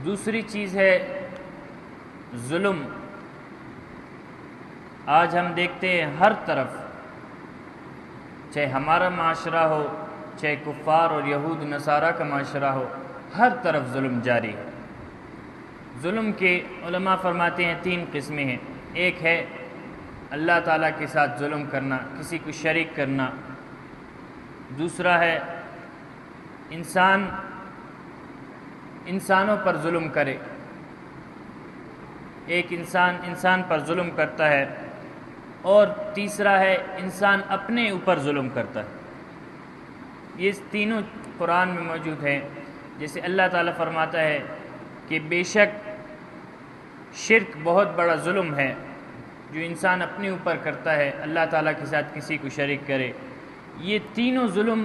دوسری چیز ہے ظلم۔ آج ہم دیکھتے ہیں ہر طرف، چاہے ہمارا معاشرہ ہو، چاہے کفار اور یہود نصارہ کا معاشرہ ہو، ہر طرف ظلم جاری ہے۔ ظلم کے علماء فرماتے ہیں 3 قسمیں ہیں۔ ایک ہے اللہ تعالیٰ کے ساتھ ظلم کرنا، کسی کو شریک کرنا۔ دوسرا ہے انسانوں پر ظلم کرے، ایک انسان پر ظلم کرتا ہے، اور تیسرا ہے انسان اپنے اوپر ظلم کرتا ہے۔ یہ تینوں قرآن میں موجود ہیں۔ جیسے اللہ تعالیٰ فرماتا ہے کہ بے شک شرک بہت بڑا ظلم ہے جو انسان اپنے اوپر کرتا ہے، اللہ تعالیٰ کے ساتھ کسی کو شریک کرے۔ یہ تینوں ظلم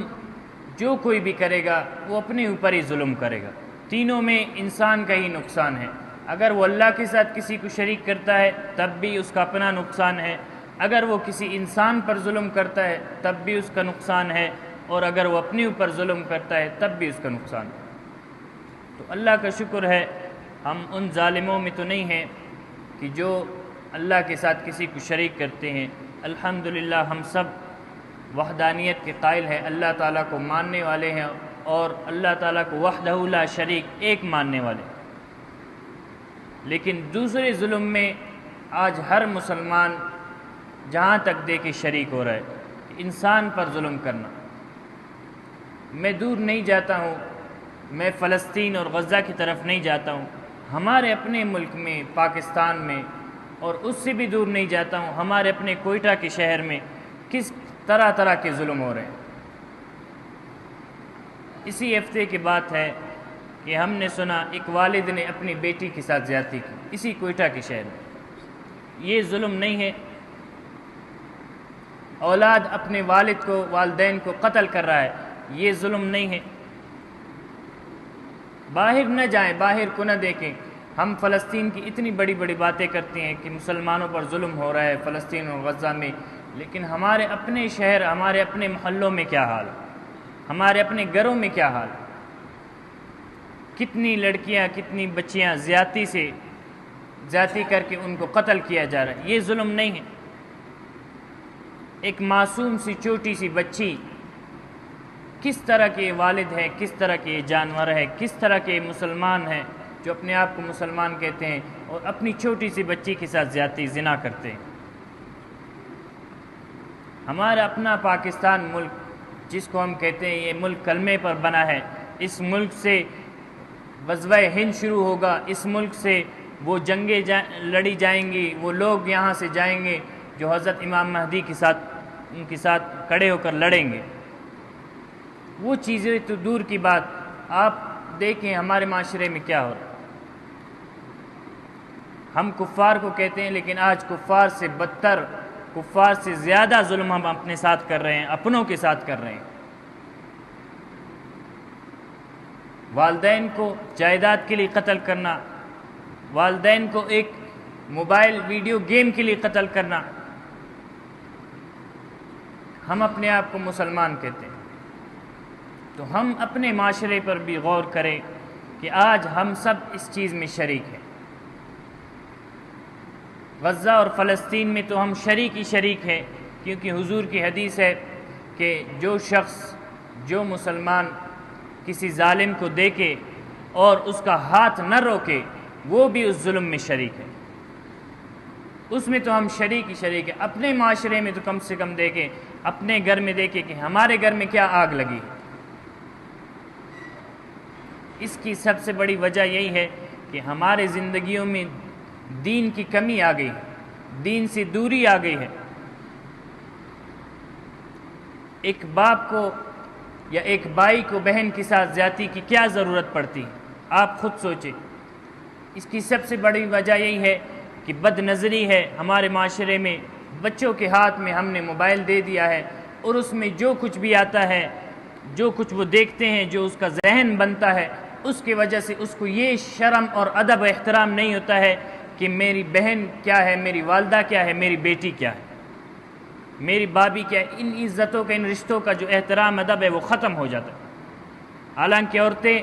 جو کوئی بھی کرے گا وہ اپنے اوپر ہی ظلم کرے گا، تینوں میں انسان کا ہی نقصان ہے۔ اگر وہ اللہ کے ساتھ کسی کو شریک کرتا ہے تب بھی اس کا اپنا نقصان ہے، اگر وہ کسی انسان پر ظلم کرتا ہے تب بھی اس کا نقصان ہے، اور اگر وہ اپنے اوپر ظلم کرتا ہے تب بھی اس کا نقصان ہے۔ تو اللہ کا شکر ہے ہم ان ظالموں میں تو نہیں ہیں کہ جو اللہ کے ساتھ کسی کو شریک کرتے ہیں۔ الحمدللہ ہم سب وحدانیت کے قائل ہیں، اللہ تعالیٰ کو ماننے والے ہیں، اور اللہ تعالیٰ کو وحدہ لا شریک ایک ماننے والے۔ لیکن دوسرے ظلم میں آج ہر مسلمان جہاں تک دیکھے شریک ہو رہا ہے، انسان پر ظلم کرنا۔ میں دور نہیں جاتا ہوں، میں فلسطین اور غزہ کی طرف نہیں جاتا ہوں، ہمارے اپنے ملک میں پاکستان میں، اور اس سے بھی دور نہیں جاتا ہوں، ہمارے اپنے کوئٹہ کے شہر میں کس طرح کے ظلم ہو رہے ہیں۔ اسی ہفتے کی بات ہے کہ ہم نے سنا ایک والد نے اپنی بیٹی کے ساتھ زیادتی کی، اسی کوئٹہ کے شہر میں۔ یہ ظلم نہیں ہے؟ اولاد اپنے والدین کو قتل کر رہا ہے، یہ ظلم نہیں ہے؟ باہر نہ جائیں، باہر کو نہ دیکھیں۔ ہم فلسطین کی اتنی بڑی بڑی باتیں کرتے ہیں کہ مسلمانوں پر ظلم ہو رہا ہے فلسطین اور غزہ میں، لیکن ہمارے اپنے شہر، ہمارے اپنے محلوں میں کیا حال ہے، ہمارے اپنے گھروں میں کیا حال ہے؟ کتنی لڑکیاں، کتنی بچیاں زیادتی کر کے ان کو قتل کیا جا رہا ہے، یہ ظلم نہیں ہے؟ ایک معصوم سی چھوٹی سی بچی، کس طرح کے والد ہیں، کس طرح کے جانور ہیں، کس طرح کے مسلمان ہیں جو اپنے آپ کو مسلمان کہتے ہیں اور اپنی چھوٹی سی بچی کے ساتھ زیادتی زنا کرتے ہیں۔ ہمارا اپنا پاکستان ملک، جس کو ہم کہتے ہیں یہ ملک کلمے پر بنا ہے، اس ملک سے غزوہ ہند شروع ہوگا، اس ملک سے وہ جنگیں لڑی جائیں گی، وہ لوگ یہاں سے جائیں گے جو حضرت امام مہدی ان کے ساتھ کھڑے ہو کر لڑیں گے۔ وہ چیزیں تو دور کی بات، آپ دیکھیں ہمارے معاشرے میں کیا ہو رہا ہے۔ ہم کفار کو کہتے ہیں، لیکن آج کفار سے بدتر، کفار سے زیادہ ظلم ہم اپنے ساتھ کر رہے ہیں، اپنوں کے ساتھ کر رہے ہیں۔ والدین کو جائیداد کے لیے قتل کرنا، والدین کو ایک موبائل ویڈیو گیم کے لیے قتل کرنا۔ ہم اپنے آپ کو مسلمان کہتے ہیں، تو ہم اپنے معاشرے پر بھی غور کریں کہ آج ہم سب اس چیز میں شریک ہیں۔ غزہ اور فلسطین میں تو ہم شریک ہی شریک ہیں، کیونکہ حضور کی حدیث ہے کہ جو شخص، جو مسلمان کسی ظالم کو دیکھے اور اس کا ہاتھ نہ روکے وہ بھی اس ظلم میں شریک ہے۔ اس میں تو ہم شریک ہی شریک ہیں۔ اپنے معاشرے میں تو کم سے کم دیکھیں، اپنے گھر میں دیکھیں کہ ہمارے گھر میں کیا آگ لگی ہے۔ اس کی سب سے بڑی وجہ یہی ہے کہ ہمارے زندگیوں میں دین کی کمی آ گئی ہے، دین سے دوری آ گئی ہے۔ ایک باپ کو یا ایک بھائی کو بہن کے ساتھ زیادتی کی کیا ضرورت پڑتی ہے؟ آپ خود سوچیں۔ اس کی سب سے بڑی وجہ یہی ہے کہ بد نظری ہے ہمارے معاشرے میں۔ بچوں کے ہاتھ میں ہم نے موبائل دے دیا ہے، اور اس میں جو کچھ بھی آتا ہے، جو کچھ وہ دیکھتے ہیں، جو اس کا ذہن بنتا ہے، اس کی وجہ سے اس کو یہ شرم اور ادب و احترام نہیں ہوتا ہے کہ میری بہن کیا ہے، میری والدہ کیا ہے، میری بیٹی کیا ہے، میری بابی کیا ہے۔ ان عزتوں کا، ان رشتوں کا جو احترام ادب ہے وہ ختم ہو جاتا ہے۔ حالانکہ عورتیں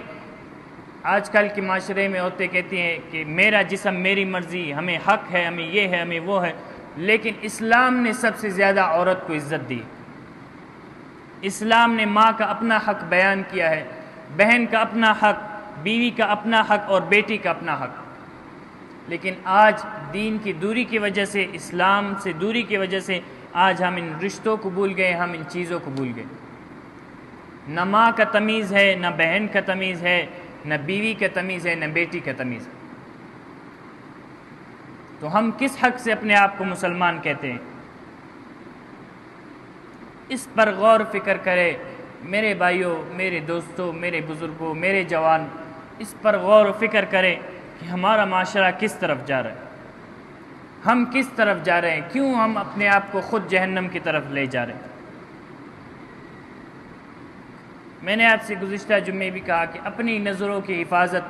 آج کل کے معاشرے میں عورتیں کہتی ہیں کہ میرا جسم میری مرضی، ہمیں حق ہے، ہمیں یہ ہے، ہمیں وہ ہے، لیکن اسلام نے سب سے زیادہ عورت کو عزت دی۔ اسلام نے ماں کا اپنا حق بیان کیا ہے، بہن کا اپنا حق، بیوی کا اپنا حق اور بیٹی کا اپنا حق۔ لیکن آج دین کی دوری کی وجہ سے، اسلام سے دوری کی وجہ سے آج ہم ان رشتوں کو بھول گئے، ہم ان چیزوں کو بھول گئے۔ نہ ماں کا تمیز ہے، نہ بہن کا تمیز ہے، نہ بیوی کا تمیز ہے، نہ بیٹی کا تمیز ہے۔ تو ہم کس حق سے اپنے آپ کو مسلمان کہتے ہیں؟ اس پر غور فکر کرے میرے بھائیوں، میرے دوستوں، میرے بزرگوں، میرے جوان، اس پر غور و فکر کرے کہ ہمارا معاشرہ کس طرف جا رہا ہے، ہم کس طرف جا رہے ہیں، کیوں ہم اپنے آپ کو خود جہنم کی طرف لے جا رہے ہیں۔ میں نے آپ سے گزشتہ جمعے بھی کہا کہ اپنی نظروں کی حفاظت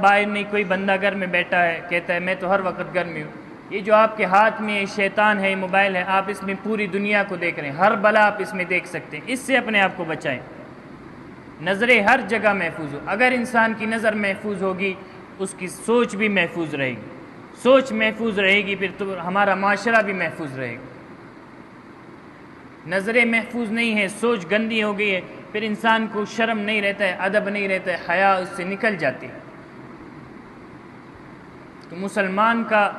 باہر نہیں۔ کوئی بندہ گھر میں بیٹھا ہے، کہتا ہے میں تو ہر وقت گھر میں ہوں۔ یہ جو آپ کے ہاتھ میں شیطان ہے، موبائل ہے، آپ اس میں پوری دنیا کو دیکھ رہے ہیں، ہر بلا آپ اس میں دیکھ سکتے ہیں۔ اس سے اپنے آپ کو بچائیں۔ نظریں ہر جگہ محفوظ ہو۔ اگر انسان کی نظر محفوظ ہوگی، اس کی سوچ بھی محفوظ رہے گی۔ سوچ محفوظ رہے گی، پھر تو ہمارا معاشرہ بھی محفوظ رہے گا۔ نظریں محفوظ نہیں ہیں، سوچ گندی ہو گئی ہے، پھر انسان کو شرم نہیں رہتا ہے، ادب نہیں رہتا ہے، حیا اس سے نکل جاتی ہے۔ تو مسلمان کا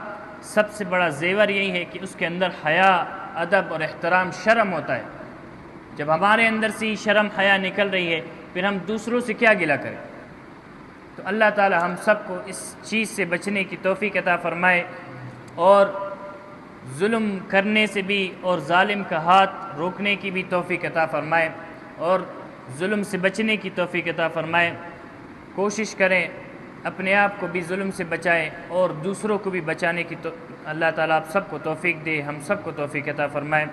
سب سے بڑا زیور یہی ہے کہ اس کے اندر حیا، ادب اور احترام، شرم ہوتا ہے۔ جب ہمارے اندر سے ہی شرم حیا نکل رہی ہے، پھر ہم دوسروں سے کیا گلہ کریں؟ تو اللہ تعالی ہم سب کو اس چیز سے بچنے کی توفیق عطا فرمائے، اور ظلم کرنے سے بھی اور ظالم کا ہاتھ روکنے کی بھی توفیق عطا فرمائے، اور ظلم سے بچنے کی توفیق عطا فرمائے۔ کوشش کریں اپنے آپ کو بھی ظلم سے بچائیں اور دوسروں کو بھی بچانے کی اللہ تعالیٰ آپ سب کو توفیق دے، ہم سب کو توفیق عطا فرمائے۔